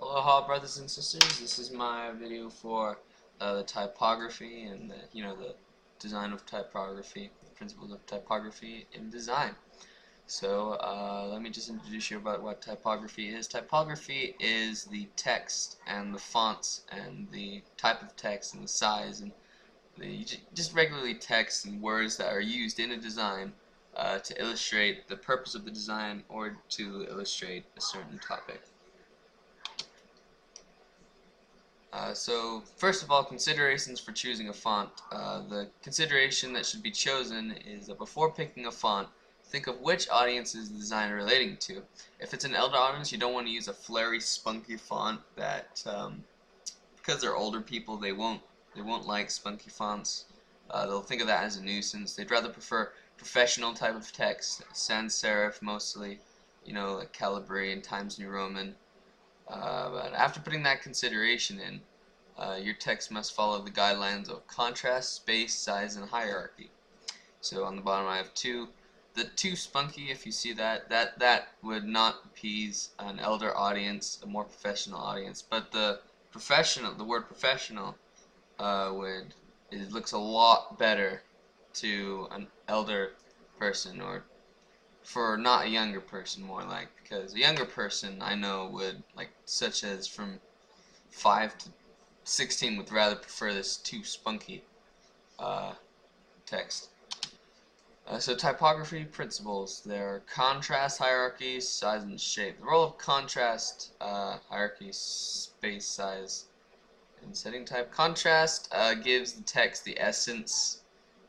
Aloha, brothers and sisters. This is my video for the typography and the design of typography, the principles of typography in design. So let me just introduce you about what typography is. Typography is the text and the fonts and the type of text and the size and just regularly text and words that are used in a design to illustrate the purpose of the design or to illustrate a certain topic. So first of all, considerations for choosing a font. The consideration that should be chosen is that before picking a font, think of which audience is the design relating to. If it's an elder audience, you don't want to use a flary, spunky font that, because they're older people, they won't like spunky fonts. They'll think of that as a nuisance. They'd rather prefer professional type of text, sans serif mostly, like Calibri and Times New Roman. But after putting that consideration in, your text must follow the guidelines of contrast, space, size, and hierarchy. So on the bottom I have two. The too spunky, if you see that would not appease an elder audience, a more professional audience. But the word professional, it looks a lot better to an elder person, or for not a younger person, more like, because a younger person I know would, like, such as from 5 to 16, would rather prefer this too spunky text. So typography principles: there are contrast, hierarchy, size, and shape. The role of contrast, hierarchy, space, size, and setting type. Contrast gives the text the essence.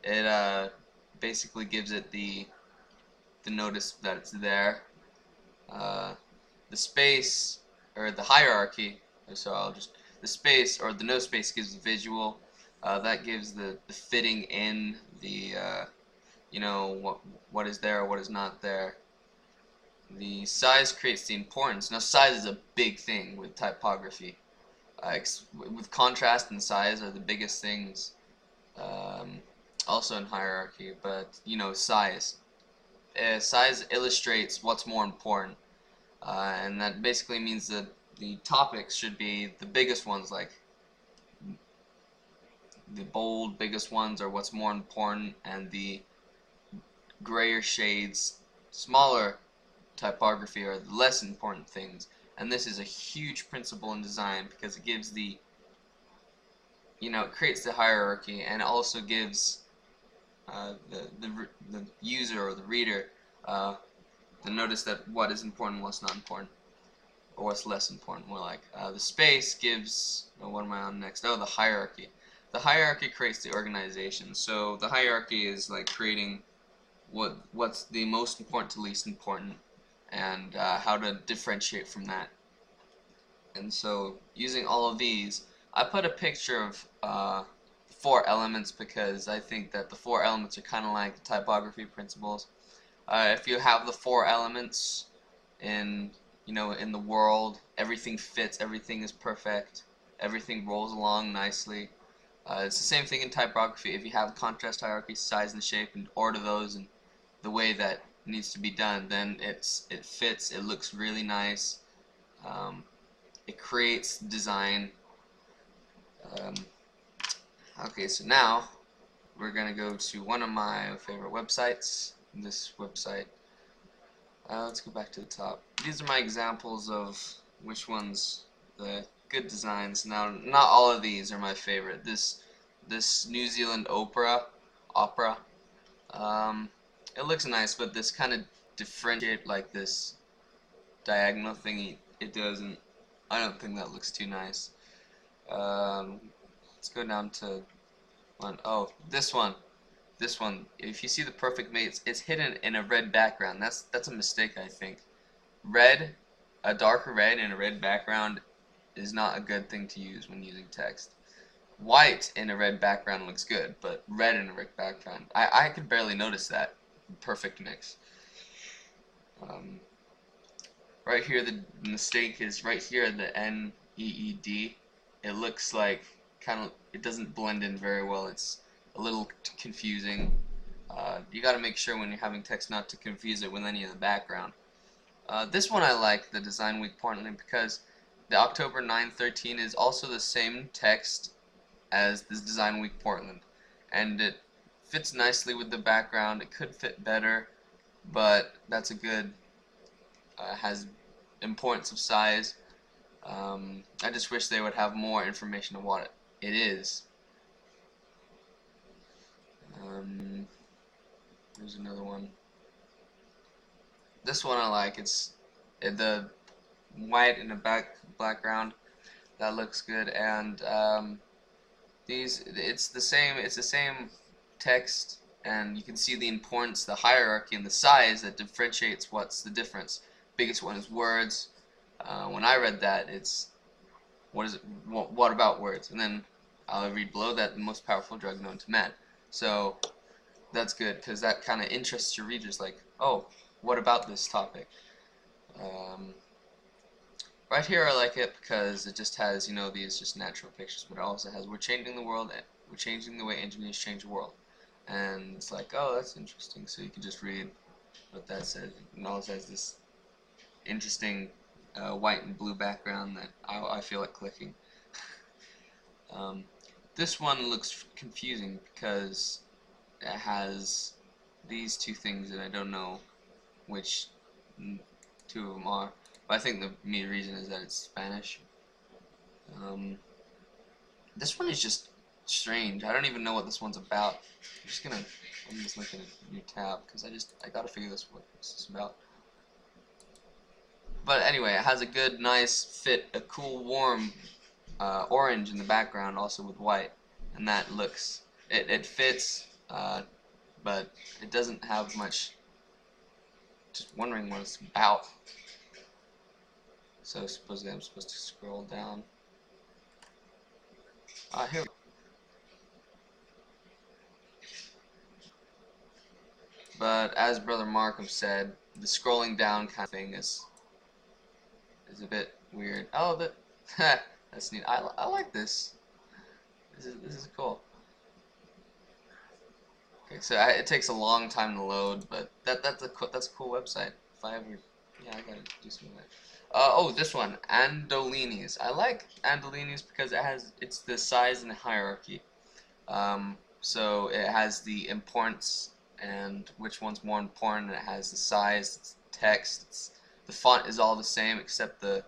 It basically gives it the notice that it's there. The space, or the hierarchy, so the space or the no space gives the visual. That gives the fitting in, the what is there or what is not there. The size creates the importance. Now size is a big thing with typography. With contrast and size are the biggest things, also in hierarchy, but size. Size illustrates what's more important, and that basically means that the topics should be the biggest ones, like the bold biggest ones are what's more important, and the grayer shades, smaller typography, are the less important things. And this is a huge principle in design because it gives it creates the hierarchy, and it also gives the user or the reader the notice that what is important, what's not important, or what's less important, more like. The space gives, what am I on next? Oh, the hierarchy. The hierarchy creates the organization. So the hierarchy is like creating what's the most important to least important, and how to differentiate from that. And so using all of these, I put a picture of 4 elements because I think that the 4 elements are kind of like typography principles. If you have the 4 elements in the world, everything fits, everything is perfect, everything rolls along nicely. It's the same thing in typography. If you have contrast, hierarchy, size, and shape, and order those in the way that needs to be done, then it fits, it looks really nice, it creates design. Okay, so now we're gonna go to one of my favorite websites. This website. Let's go back to the top. These are my examples of which ones the good designs. Now, not all of these are my favorite. This New Zealand opera, it looks nice, but this kind of differentiate, like this diagonal thingy, it doesn't. I don't think that looks too nice. Let's go down to one. Oh, this one. This one, if you see the perfect mate, it's hidden in a red background. That's a mistake, I think. Red, a darker red in a red background is not a good thing to use when using text. White in a red background looks good, but red in a red background, I could barely notice that. Perfect mix. Right here, the mistake is right here, the NEED. It looks like it doesn't blend in very well. It's a little confusing. You got to make sure when you're having text not to confuse it with any of the background. This one I like, the design week partly, because the October 9/13 is also the same text as this Design Week Portland, and it fits nicely with the background. It could fit better, but that's a good, has importance of size. I just wish they would have more information on what it is. There's another one. This one I like. It's the white in the background. That looks good, and it's the same text, and you can see the importance, the hierarchy, and the size that differentiates what's the difference. Biggest one is words. When I read that, it's what is it? What about words? And then I'll read below that, the most powerful drug known to man. So that's good because that kind of interests your readers. Like, oh, what about this topic? Right here I like it because it just has, these just natural pictures, but it also has, we're changing the world, we're changing the way engineers change the world. And it's like, oh, that's interesting. So you can just read what that says. It also has this interesting white and blue background that I feel like clicking. This one looks confusing because it has these two things and I don't know which two of them are. But I think the main reason is that it's Spanish. This one is just strange. I don't even know what this one's about. I'm just looking at a new tab because I gotta figure this what this is about. But anyway, it has a good, nice fit, a cool, warm orange in the background, also with white, and that looks, it fits, but it doesn't have much. Just wondering what it's about. So supposedly I'm supposed to scroll down. Here we go. But as Brother Markham said, the scrolling down kind of thing is a bit weird. Oh, that's neat. I like this. This is cool. Okay, so it takes a long time to load, but that's a cool website. If I ever, yeah, I gotta do something like that. Oh, this one, Andolini's. I like Andolini's because it's the size and the hierarchy. So it has the importance and which one's more important. It has the size, it's text. The font is all the same except the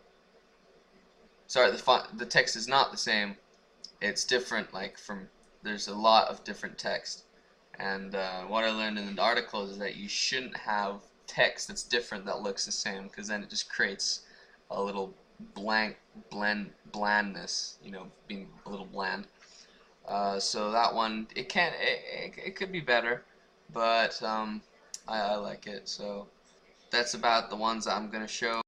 text is not the same. It's different. There's a lot of different text. And what I learned in the article is that you shouldn't have text that's different that looks the same, because then it just creates a little blandness, being a little bland. So that one, it could be better, but I like it. So that's about the ones I'm gonna show.